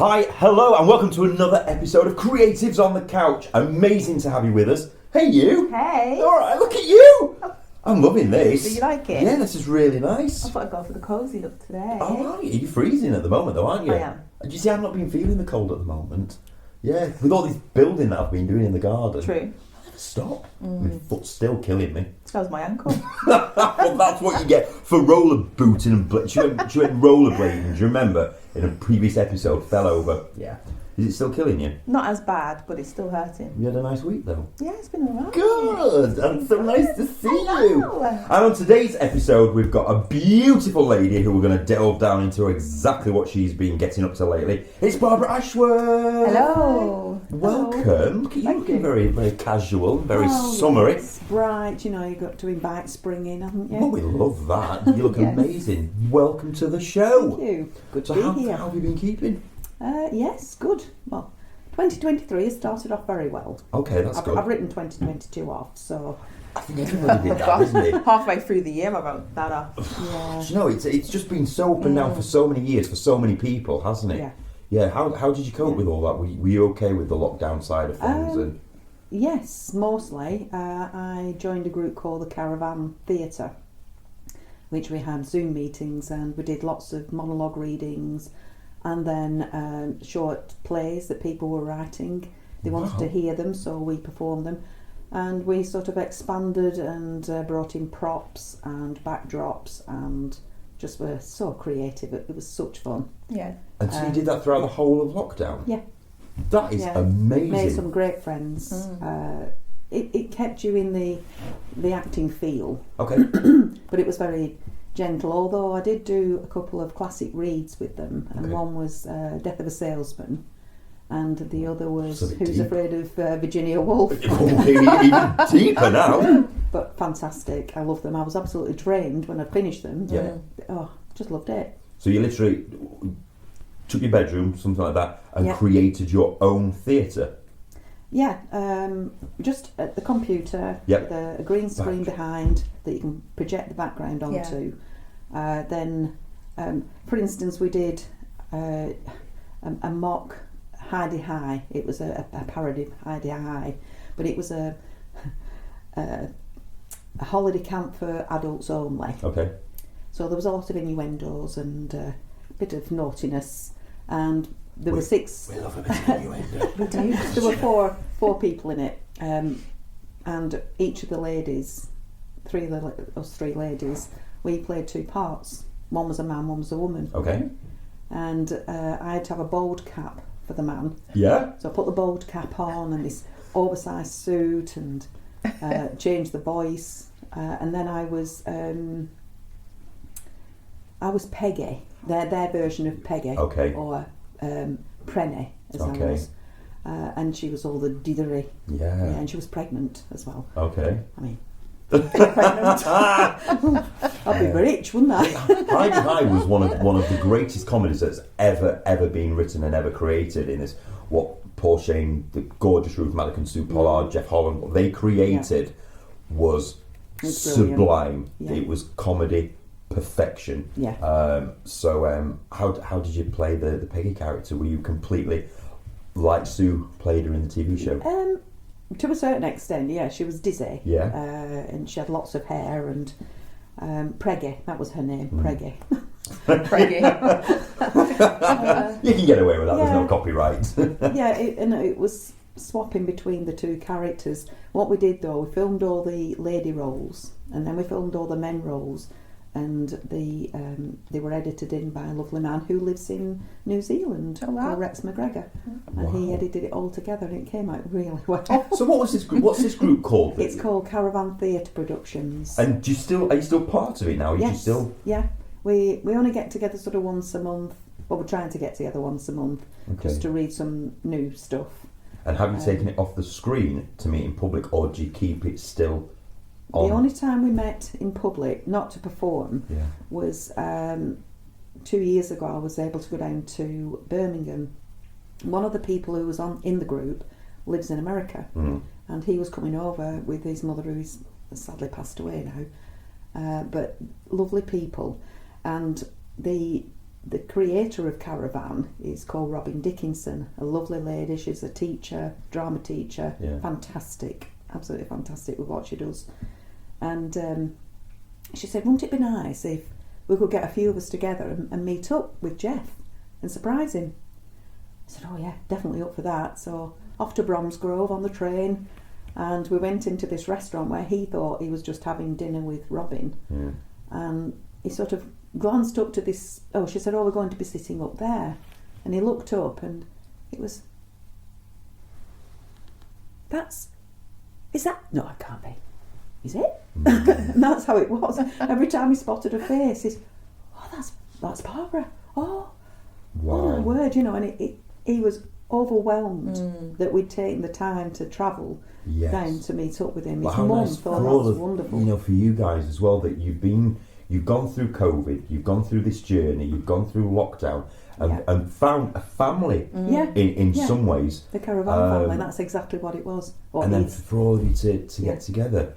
Hi, hello, and welcome to another episode of Creatives on the Couch. Amazing to have you with us. Hey, you. Hey. All right, look at you. I'm loving this. Do you like it? Yeah, this is really nice. I thought I'd go for the cosy look today. Oh, right. You're freezing at the moment, though, aren't you? I am. And you see, I've not been feeling the cold at the moment. Yeah, with all this building that I've been doing in the garden. True. I never stop. My foot's still killing me. So was my ankle. Well, that's what you get for roller booting and she went rollerblading. Do you remember in a previous episode? Fell over. Yeah. Is it still killing you? Not as bad, but it's still hurting. You had a nice week though. Yeah, it's been alright. Good. And so nice to see you. Hello. And on today's episode, we've got a beautiful lady who we're going to delve down into exactly what she's been getting up to lately. It's Barbara Ashworth. Hello. Welcome. Look at you Thank looking you. very, very casual, very summery. It's bright, you know, you've got to invite spring in, haven't you? Oh, we love that. You look Yes. amazing. Welcome to the show. Thank you. Good So to how be here. have you been keeping? Yes, good. Well, 2023 has started off very well. Okay, that's good. I've written 2022 off, so I think everybody did that, didn't it? Halfway through the year, I wrote that off. yeah. Do you know, it's just been so up and down for so many years, for so many people, hasn't it? Yeah. Yeah, how did you cope with all that? Were you okay with the lockdown side of things? And Yes, mostly. I joined a group called the Caravan Theatre, which we had Zoom meetings and we did lots of monologue readings and then short plays that people were writing. They wanted to hear them, so we performed them. And we sort of expanded and brought in props and backdrops and just were so creative. It was such fun. Yeah. and so you did that throughout the whole of lockdown? Yeah. That is Yeah. amazing. Made some great friends. It kept you in the acting feel, Okay. but it was very gentle. Although I did do a couple of classic reads with them, and Okay. one was Death of a Salesman, and the other was So a bit Who's deep. Afraid of Virginia Woolf. Even deeper now. But fantastic, I loved them. I was absolutely drained when I finished them. Yeah. Oh, just loved it. So you literally took your bedroom, something like that, and Yeah. created your own theatre. Yeah, just at the computer Yep. with a green screen behind that you can project the background onto. Then, for instance, we did a mock Heidi High. It was a parody of Heidi High, but it was a holiday camp for adults only. Okay. So there was a lot of innuendos and a bit of naughtiness, and there were six. We love a bit of innuendo. There were four people in it, and each of the ladies, us three ladies, we played two parts. One was a man, one was a woman. Okay. And I had to have a bald cap for the man, Yeah. so I put the bald cap on and this oversized suit and changed the voice, and then I was Peggy, their version of Peggy, Okay. or Prenny, as Okay. I was. And she was all the dithery. Yeah. Yeah, and she was pregnant as well. Okay. I mean, pregnant. I'd be rich, wouldn't I? Heidi High was one of the greatest comedies that's ever been written and ever created. In this, what Paul Shane, the gorgeous Ruth Malikan, Sue Pollard, Jeff Holland, what they created was It's brilliant. sublime. Yeah. It was comedy perfection. Yeah. So how did you play the Peggy character? Were you completely like Sue played her in the TV show? To a certain extent, yeah. She was dizzy. Yeah. And she had lots of hair and Preggy, that was her name, Preggy. Preggy. You can get away with that. There's Yeah. no copyright. Yeah, and it was swapping between the two characters. What we did though, we filmed all the lady roles and then we filmed all the men roles, and they were edited in by a lovely man who lives in New Zealand, Oh, wow. called Rex McGregor, and he Wow. edited it all together and it came out really well. So what's this group called? It's called Caravan Theatre Productions. And are you still part of it now? Yes, still? yeah. We only get together sort of once a month. Well, we're trying to get together once a month just to read some new stuff. And have you taken it off the screen to meet in public, or do you keep it still on? The only time we met in public, not to perform, Yeah. was 2 years ago. I was able to go down to Birmingham. One of the people who was in the group lives in America, and he was coming over with his mother, who's sadly passed away now. But lovely people, and the the creator of Caravan is called Robin Dickinson, a lovely lady. She's a teacher, drama teacher, fantastic, absolutely fantastic with what she does. And she said, wouldn't it be nice if we could get a few of us together and meet up with Jeff and surprise him? I said, oh yeah, definitely up for that. So off to Bromsgrove on the train, and we went into this restaurant where he thought he was just having dinner with Robin. Yeah. And he sort of glanced up to this, she said, oh, we're going to be sitting up there. And he looked up and it was, is that, no, it can't be. Is it? And that's how it was. Every time he spotted her face, he's, oh, that's Barbara. Oh, Wow. oh my word, and he was overwhelmed that we'd taken the time to travel down to meet up with him. His mum thought that was wonderful. For you guys as well, that you've gone through COVID, you've gone through this journey, you've gone through lockdown, and found a family in some ways. The Caravan family, that's exactly what it was. And then for all of you to get together.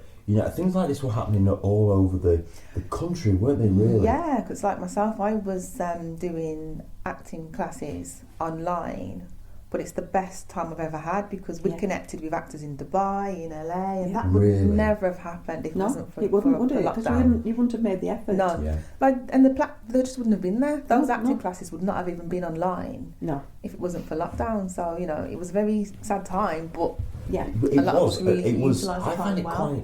Things like this were happening all over the country, weren't they, really? Yeah, because like myself, I was doing acting classes online, but it's the best time I've ever had because we connected with actors in Dubai, in LA, and that would never have happened if it wasn't for it wouldn't, would for it? lockdown. Because you wouldn't have made the effort. No, and they just wouldn't have been there. Those acting classes would not have even been online. No, if it wasn't for lockdown. So it was a very sad time, but it was. I find it quite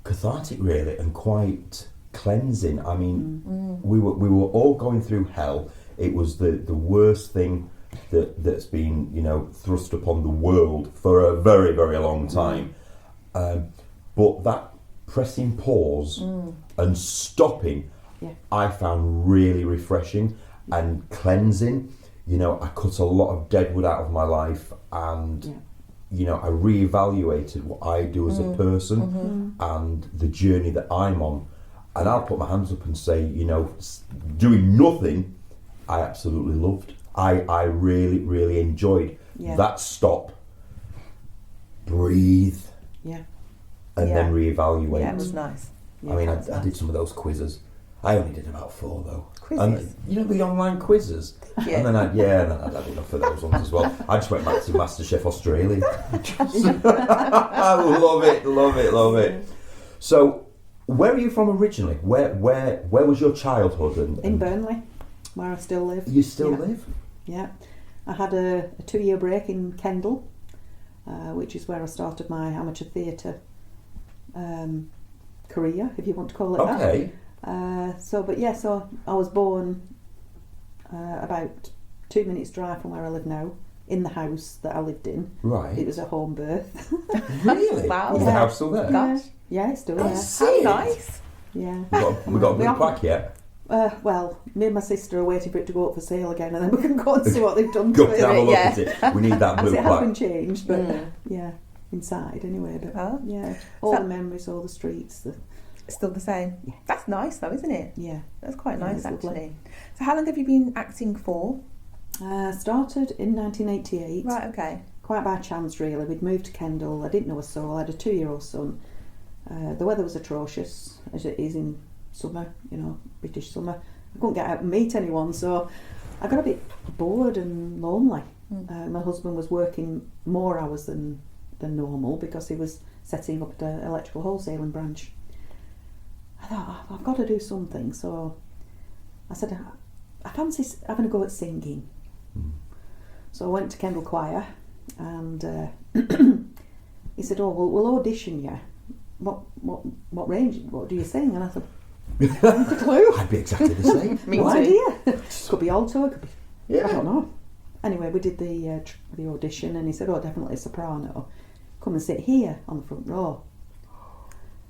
cathartic, really, and quite cleansing. I mean, we were all going through hell. It was the worst thing that's been thrust upon the world for a very, very long time. But that pressing pause and stopping, I found really refreshing and cleansing. I cut a lot of dead wood out of my life, and I reevaluated what I do as a person and the journey that I'm on. And I'll put my hands up and say, doing nothing, I absolutely loved. I really, really enjoyed that stop, breathe, and then reevaluate. Yeah, it was nice. I mean, I did some of those quizzes. I only did about 4 though. Quizzes? And the online quizzes. Yeah. And then I'd had enough of those ones as well. I just went back to MasterChef Australia. I love it. So, where are you from originally? Where was your childhood? In Burnley, where I still live. You still live? Yeah. I had a 2-year break in Kendal, which is where I started my amateur theatre career, if you want to call it that. Okay. So I was born about 2 minutes drive from where I live now, in the house that I lived in. Right. It was a home birth. Really? Wow. Is the house still there? Gosh. Yeah, it's still Oh, there. sick. How nice. Yeah. We got a blue plaque yet? Well, me and my sister are waiting for it to go up for sale again, and then we can go and see what they've done Go to and have a it. look at it. We need that blue Because it has been plaque. changed, but inside anyway. But all the memories, all the streets. It's still the same. Yeah. That's nice though, isn't it? Yeah. That's quite Yeah, nice it's actually. lovely. So how long have you been acting for? Started in 1988. Right, okay. Quite by chance, really. We'd moved to Kendal. I didn't know a soul. I had a 2-year-old son. The weather was atrocious, as it is in summer, British summer. I couldn't get out and meet anyone, so I got a bit bored and lonely. My husband was working more hours than normal because he was setting up the electrical wholesaling branch. I thought, I've got to do something, so I said, I fancy having a go at singing. So I went to Kendal Choir, and he said, oh, we'll audition you. What range, what do you sing? And I said, I haven't a clue. I'd be exactly the same. No idea. Could be alto, could be, I don't know. Anyway, we did the audition, and he said, oh, definitely soprano. Come and sit here on the front row.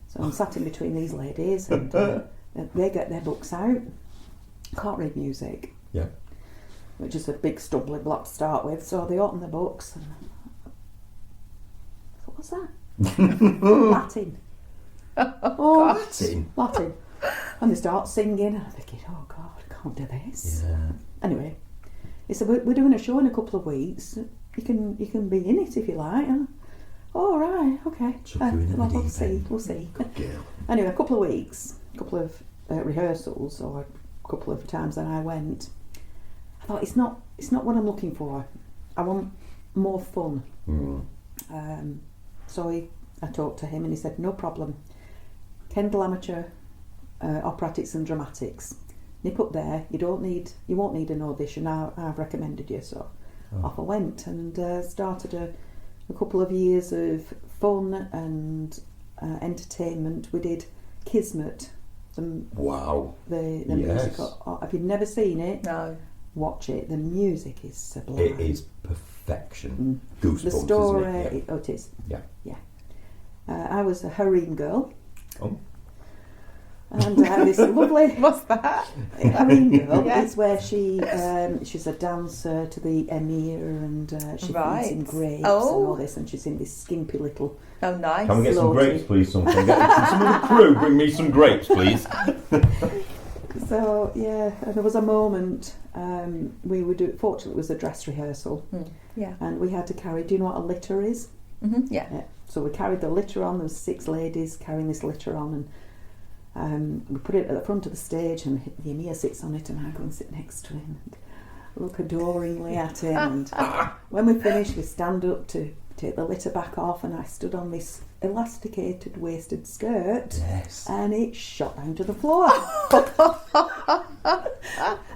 So I'm sat in between these ladies, and they get their books out. Can't read music. Yeah. Which is a big stumbling block to start with. So they open their books, and I thought, what's that? Latin. Oh, Latin. And they start singing, and I'm thinking, oh God, I can't do this. Yeah. Anyway, he said, we're doing a show in a couple of weeks. You can be in it if you like. And, oh, right, okay. We'll see. Good girl. Anyway, a couple of weeks, a couple of rehearsals, or a couple of times that I went. thought it's not what I'm looking for. I want more fun. So I talked to him and he said, no problem. Kendal Amateur Operatics and Dramatics. Nip up there. You won't need an audition. I've recommended you. So off I went and started a couple of years of fun and entertainment. We did Kismet. Wow. The musical. Oh, if you've never seen it, No. watch it. The music is sublime. It is perfection. Goosebumps, The story, isn't it? it is. Yeah. I was a harem girl. Oh. And I had this lovely What's that? harem girl. Yeah. It's where she's a dancer to the emir and she feeds him grapes and all this, and she's in this skimpy little. Oh, nice. Can we get some Floaty. grapes, please? Some of the crew, bring me some grapes, please. So yeah, and there was a moment we would do. Fortunately, it was a dress rehearsal, Yeah. and we had to carry. Do you know what a litter is? Yeah. Yeah. So we carried the litter on. There was 6 ladies carrying this litter on, and we put it at the front of the stage, and the emir sits on it, and I go and sit next to him and look adoringly at him. And when we finished, we stand up to take the litter back off, and I stood on this elasticated waisted skirt, Yes. and it shot down to the floor.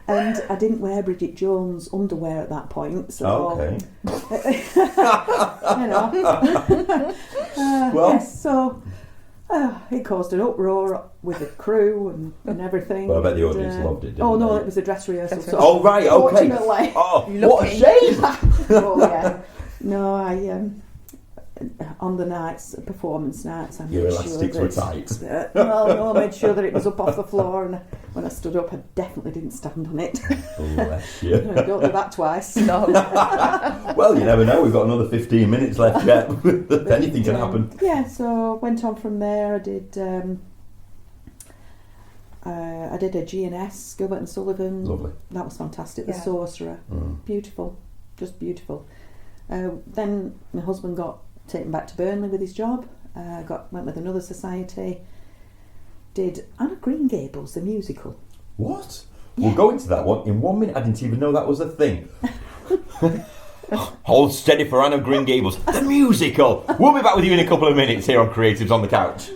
And I didn't wear Bridget Jones' underwear at that point, so Okay. you know. Well- Yes, so it caused an uproar with the crew and everything. Well, I bet the And, audience loved it, didn't Oh no, they? it was a dress rehearsal. So Oh, right, okay. Fortunately, Oh, You what a lucky. shame! oh yeah. No, I on the nights, performance nights, I Your made sure elastics were that, tight. no, I made sure that it was up off the floor, and when I stood up, I definitely didn't stand on it. Bless you. Don't do that twice. No. Well, you never know. We've got another 15 minutes left yet. Anything can happen. Yeah, so went on from there. I did a G&S, Gilbert and Sullivan. Lovely. That was fantastic. Yeah. The Sorcerer, beautiful, just beautiful. Then my husband got taken back to Burnley with his job. Went with another society. Did Anna Green Gables, the musical. What? We'll go into that one in 1 minute. I didn't even know that was a thing. Hold steady for Anna Green Gables, the musical. We'll be back with you in a couple of minutes here on Creatives on the Couch.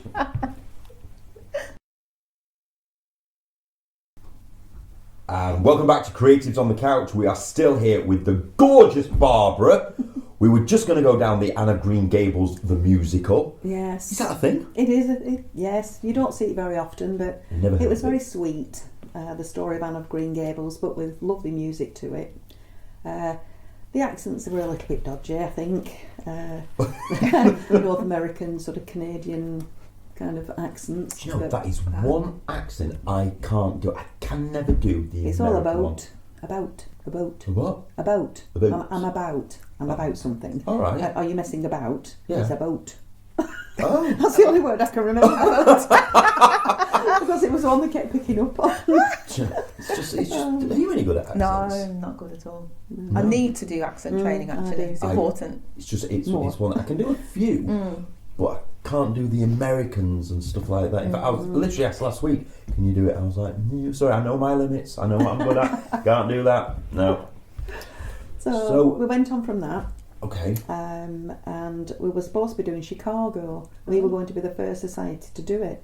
And welcome back to Creatives on the Couch. We are still here with the gorgeous Barbara. We were just going to go down the Anna Green Gables, the musical. Yes. Is that a thing? It is. Yes, you don't see it very often, but Never heard it was of very sweet. The story of Anne of Green Gables, but with lovely music to it. The accents were a little bit dodgy, I think. North American, sort of Canadian kind of accents. Do you know, but, that is one accent I can't do. I can never do the It's American all one. about. What? About. About. I'm about something. All right. Are you messing about? Yeah. It's about. Oh. That's the only word I can remember. Because it was one they kept picking up on. It's just. Are you any good at accents? No, I'm not good at all. No. I need to do accent training, I actually. do. It's important. It's More. one I can do a few, but I can't do the Americans and stuff like that. In fact, I was literally asked last week, "Can you do it?" I was like, "Sorry, I know my limits. I know what I'm good at. Can't do that. No." So we went on from that. Okay. And we were supposed to be doing Chicago. We were going to be the first society to do it.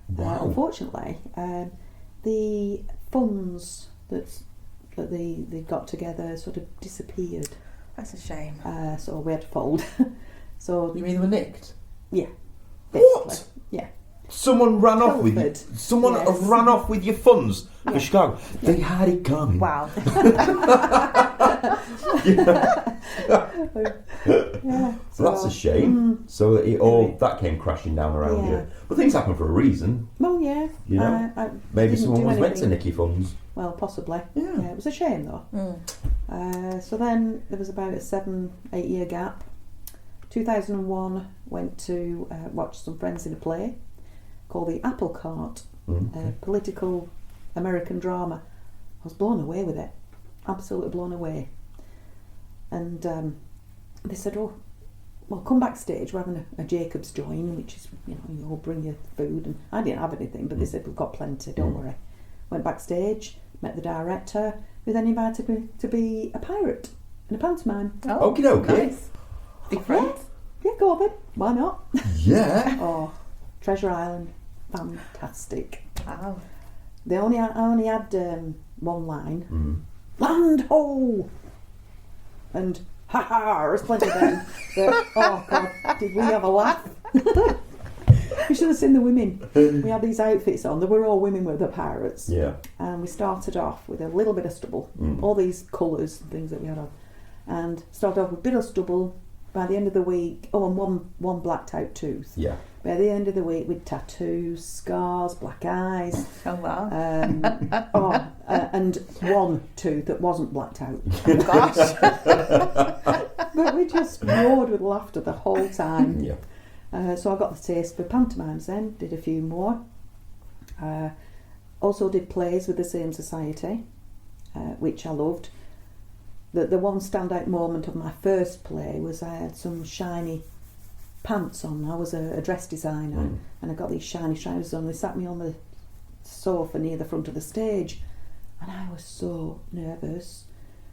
Wow. Unfortunately, the funds that they got together sort of disappeared. That's a shame. So we had to fold. So You mean they were nicked? yeah. What? basically. Yeah. Someone ran off with you. Telford. Someone Yes. ran off with your funds Yeah. for Chicago. They had it coming. Wow. Yeah. So that's a shame. So it all that came crashing down around Yeah. you. But things happen for a reason. Well, yeah. You know, I Maybe didn't someone do was meant to anything. nick your funds. Well, possibly. Yeah. It was a shame though. So then there was about a 7-8 year gap. 2001 went to watch some friends in a play called The Apple Cart, a political American drama. I was blown away with it, absolutely blown away. And they said, "Oh, well, come backstage. We're having a Jacob's join, which is, you all bring your food." And I didn't have anything, but they said, "We've got plenty. Don't worry." Went backstage. met the director, who then invited me to be a pirate in a pantomime. Oh, Okie dokie. nice. Different. Yeah, go on then. Why not? Yeah. Oh, Treasure Island, fantastic. Wow. I only had one line. Land ho! And ha ha! There's plenty of them. But, oh God, did we have a laugh? You should have seen the women. We had these outfits on. They were all women with the pirates. Yeah. And we started off with a little bit of stubble. All these colours and things that we had on. And started off with a bit of stubble. By the end of the week, and one blacked out tooth. Yeah. By the end of the week, with tattoos, scars, black eyes. Oh, wow. And one tooth that wasn't blacked out. Oh, gosh. But we just roared with laughter the whole time. Yeah. So I got the taste for pantomimes then, did a few more. Also did plays with the same society, which I loved. The one standout moment of my first play was I had some shiny pants on. I was a dress designer and I got these shiny trousers on. They sat me on the sofa near the front of the stage and I was so nervous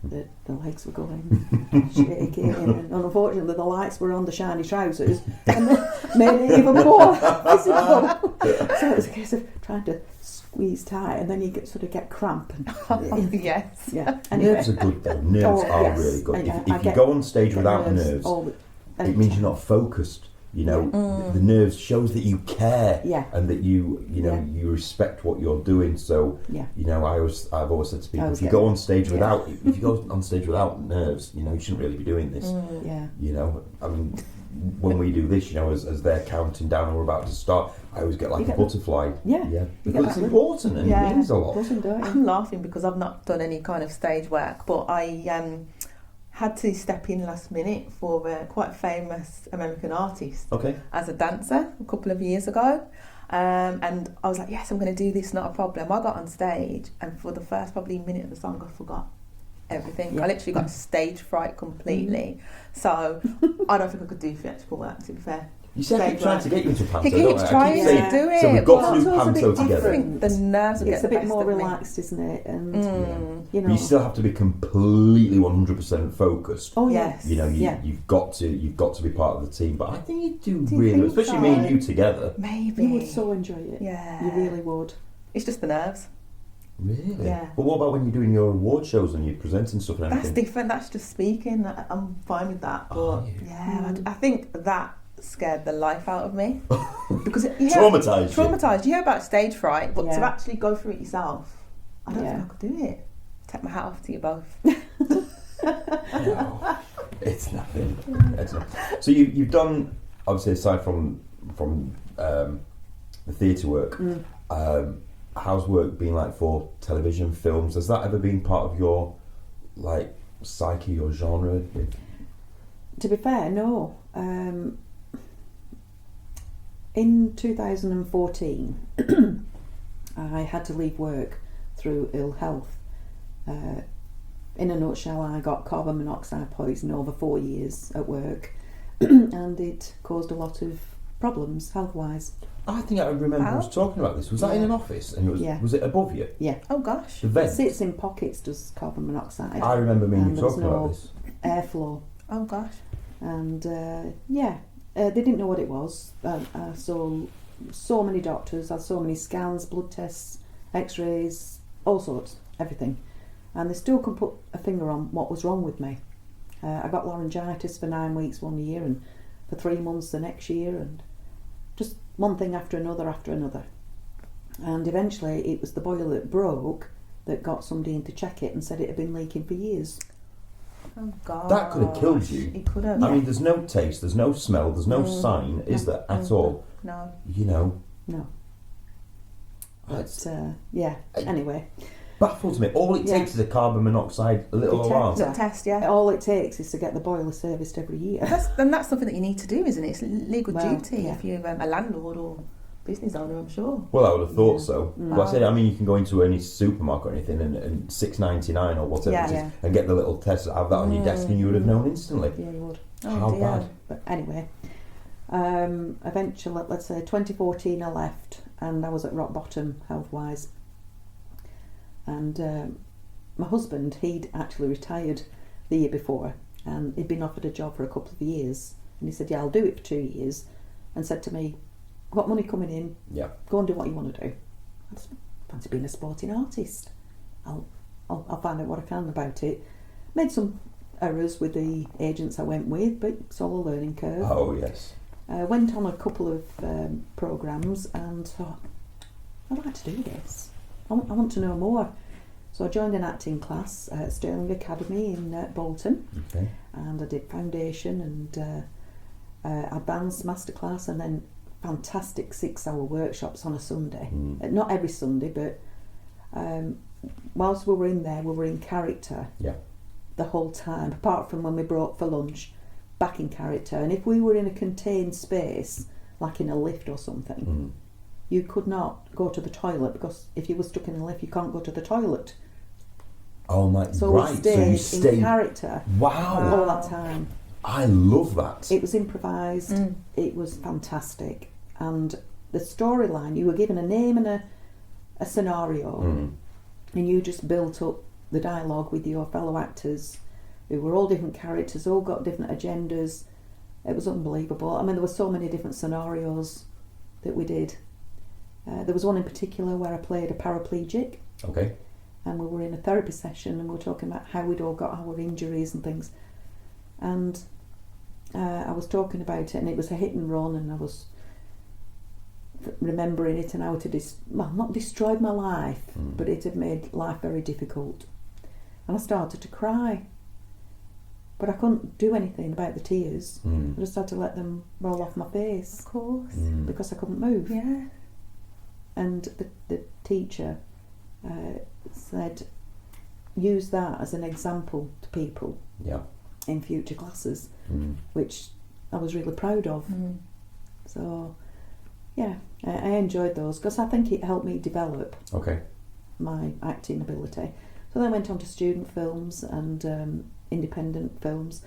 that the legs were going shaking and unfortunately the lights were on the shiny trousers and they made it even more visible. So it was a case of trying to squeeze tight and then you sort of get cramp. And, Yes. yeah. Anyway. Nerves are good though. Nerves are really good. If you go on stage without nerves, it means you're not focused. You know, the nerves shows that you care and that you respect what you're doing. So, you know, I've always said to people, if you go on stage without nerves, you know, you shouldn't really be doing this. You know, I mean, when we do this, you know, as they're counting down and we're about to start, I always get like a butterfly. Because it's important and it means a lot. I'm laughing because I've not done any kind of stage work, but I had to step in last minute for a quite famous American artist as a dancer a couple of years ago. And I was like, yes, I'm going to do this, not a problem. I got on stage and for the first probably minute of the song I forgot everything. I literally got stage fright completely. So I don't think I could do theatrical work, to be fair. You said I keep trying to get you into panto, He keeps trying to do it. So we've got to do panto together. The nerves will it's get a bit more the best of me. relaxed, isn't it? And you know, But you still have to be completely 100% focused. oh yes, You know, you've got to be part of the team. But I think you do you really, think especially so? me and you together. Maybe. you would so enjoy it. Yeah. You really would. It's just the nerves. Really? Yeah. But what about when you're doing your award shows and you're presenting stuff and That's everything? different. That's just speaking. I'm fine with that. But Are you? I think that scared the life out of me because Traumatised you hear about stage fright, but to Yeah. actually go through it yourself, I don't think I could do it. Take my hat off to you both. No, it's nothing. It's not. So you've done, obviously, aside from the theatre work, how's work been like for television, films? Has that ever been part of your like psyche or genre? To be fair, no. In 2014, I had to leave work through ill health. In a nutshell, I got carbon monoxide poison over 4 years at work, and it caused a lot of problems health-wise. I think I remember I was talking about this. Was that in an office? And was it above you? Yeah. Oh gosh. The vent? It sits in pockets, does carbon monoxide. I remember me and and you there's talking no about this. airflow. Oh gosh. And they didn't know what it was. I saw so many doctors, had so many scans, blood tests, x-rays, all sorts, everything. And they still couldn't put a finger on what was wrong with me. I got laryngitis for 9 weeks one year and for 3 months the next year, and just one thing after another. And eventually it was the boiler that broke that got somebody in to check it and said it had been leaking for years. Oh god. That could have killed you. It could have. I mean, there's no taste, there's no smell, there's no sign, is there, at all? No. You know. No. It's Anyway. baffles me. All it takes is a carbon monoxide little alarm. Little test, yeah. All it takes is to get the boiler serviced every year. That's something that you need to do, isn't it? It's legal duty yeah. if you're a landlord or business owner, I'm sure. Well, I would have thought so. Well, I said, I mean, you can go into any supermarket or anything and $6.99 or whatever it is, and get the little test, have that on your desk, and you would have known instantly. Yeah, you would. How bad? But anyway, eventually, let's say 2014, I left, and I was at rock bottom health-wise. And my husband, he'd actually retired the year before, and he'd been offered a job for a couple of years, and he said, yeah, I'll do it for 2 years, and said to me, got money coming in, go and do what you want to do. I just fancy being a sporting artist. I'll find out what I can about it. Made some errors with the agents I went with, but it's all a learning curve. Oh, yes. Went on a couple of programmes and thought, I'd like to do this. I want to know more. So I joined an acting class at Stirling Academy in Bolton, and I did foundation and advanced masterclass, and then fantastic 6-hour workshops on a Sunday. Not every Sunday, but whilst we were in there, we were in character the whole time, apart from when we broke for lunch, back in character. And if we were in a contained space, like in a lift or something, you could not go to the toilet, because if you were stuck in a lift, you can't go to the toilet. Oh my, so right. we So stayed in character all that time. I love that. It was improvised. It was fantastic. And the storyline, you were given a name and a scenario, and you just built up the dialogue with your fellow actors, who were all different characters, all got different agendas. It was unbelievable. I mean, there were so many different scenarios that we did. There was one in particular where I played a paraplegic. Okay. And we were in a therapy session, and we were talking about how we'd all got our injuries and things. And I was talking about it, and it was a hit and run, and I was remembering it and how it had not destroyed my life, but it had made life very difficult. And I started to cry, but I couldn't do anything about the tears. I just had to let them roll off my face, Of course. because I couldn't move. Yeah. And the teacher said, use that as an example to people in future classes, which I was really proud of. So yeah, I enjoyed those, because I think it helped me develop my acting ability. So then I went on to student films and independent films.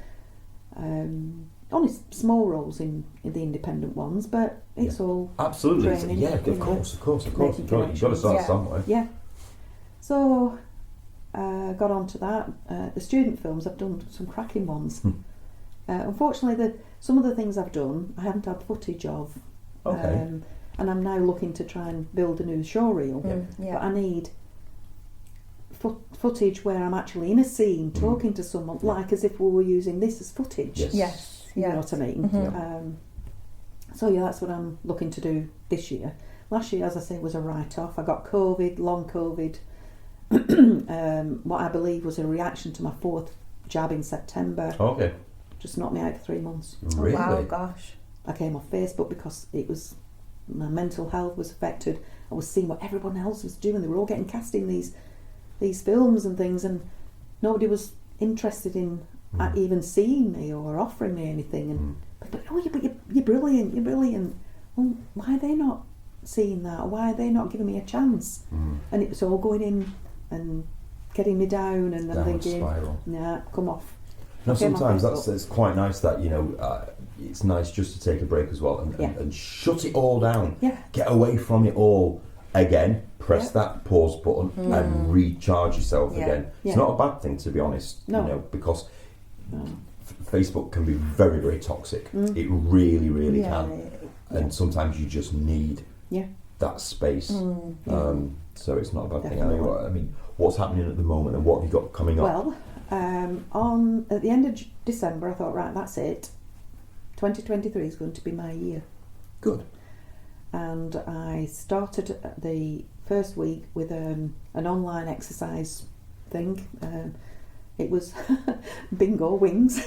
Only small roles in the independent ones, but it's all absolutely training, of course. You've got to start somewhere. Yeah. So got on to that. The student films, I've done some cracking ones. Unfortunately, some of the things I've done, I haven't had footage of. And I'm now looking to try and build a new show reel. But I need footage where I'm actually in a scene talking to someone, like as if we were using this as footage. Yes. You know what I mean? So that's what I'm looking to do this year. Last year, as I say, was a write-off. I got COVID, long COVID, what I believe was a reaction to my 4th jab in September. Just knocked me out for 3 months. Really? Oh, wow, gosh. I came off Facebook because my mental health was affected. I was seeing what everyone else was doing. They were all getting cast in these films and things, and nobody was interested in even seeing me or offering me anything. And but you're brilliant. Well, why are they not seeing that? Or why are they not giving me a chance? And it was all going in and getting me down, and I'm thinking, spiral. nah, come off. Now sometimes it's quite nice that it's nice just to take a break as well and shut it all down. Get away from it all again. Press that pause button and recharge yourself again. It's not a bad thing, to be honest. Because Facebook can be very, very toxic. It really, really can. And sometimes you just need that space. So it's not a bad thing. I mean, what's happening at the moment, and what have you got coming up? Well, at the end of December, I thought, right, that's it. 2023 is going to be my year. Good. And I started the first week with an online exercise thing. It was bingo wings,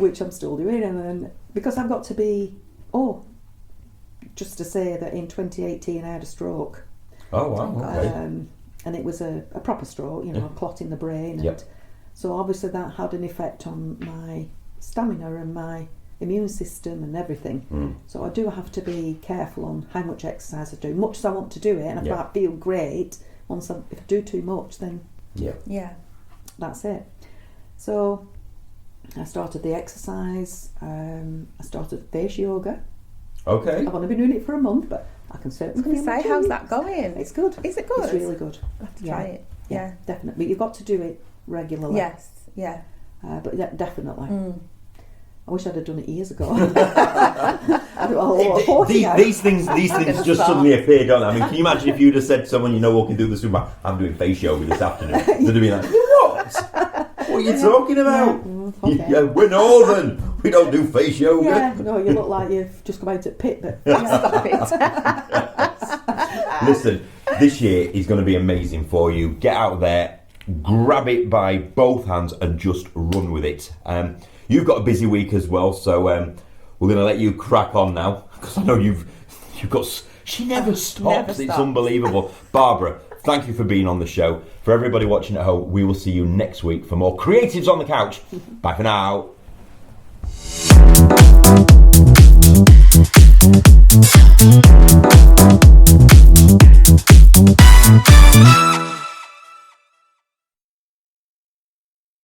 which I'm still doing. And then, because I've got to be, just to say that in 2018 I had a stroke. Oh, wow, okay. And it was a proper stroke, a clot in the brain. And so obviously that had an effect on my stamina and my immune system and everything. So I do have to be careful on how much exercise I do. Much as I want to do it, and I might feel great, if I do too much, then that's it. So I started the exercise. I started face yoga. Okay. I've only been doing it for a month, but I can certainly I was going to say, how's that going? It's good. Is it good? It's really good. I have to try it. Yeah. Definitely. But you've got to do it regularly. Yes, yeah. But yeah, definitely. I wish I'd have done it years ago. I do a lot of walking out. These things just suddenly appear, don't they? I mean, can you imagine if you'd have said to someone, walking through the supermarket, I'm doing face yoga this afternoon, they'd have been like, what? What are you talking about? Okay. Yeah, we're northern. We don't do face yoga. Yeah, no, you look like you've just come out at pit, but Stop it. Listen, this year is going to be amazing for you. Get out there, grab it by both hands and just run with it. You've got a busy week as well, so we're going to let you crack on now, because I know you've got... She never stops. It's unbelievable. Barbara, thank you for being on the show. For everybody watching at home, we will see you next week for more Creatives on the Couch. Bye for now.